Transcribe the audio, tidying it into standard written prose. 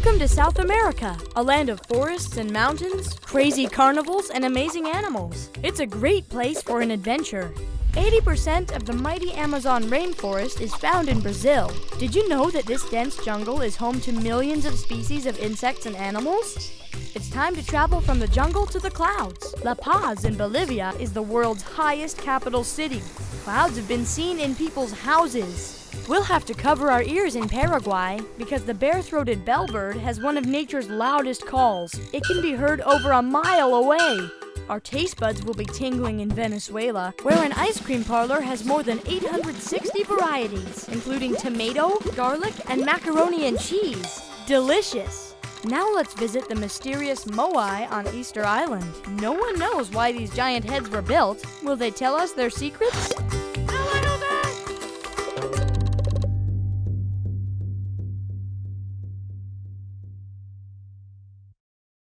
Welcome to South America, a land of forests and mountains, crazy carnivals, and amazing animals. It's a great place for an adventure. 80% of the mighty Amazon rainforest is found in Brazil. Did you know that this dense jungle is home to millions of species of insects and animals? It's time to travel from the jungle to the clouds. La Paz in Bolivia is the world's highest capital city. Clouds have been seen in people's houses. We'll have to cover our ears in Paraguay because the bare-throated bellbird has one of nature's loudest calls. It can be heard over a mile away. Our taste buds will be tingling in Venezuela, where an ice cream parlor has more than 860 varieties, including tomato, garlic, and macaroni and cheese. Delicious! Now let's visit the mysterious Moai on Easter Island. No one knows why these giant heads were built. Will they tell us their secrets?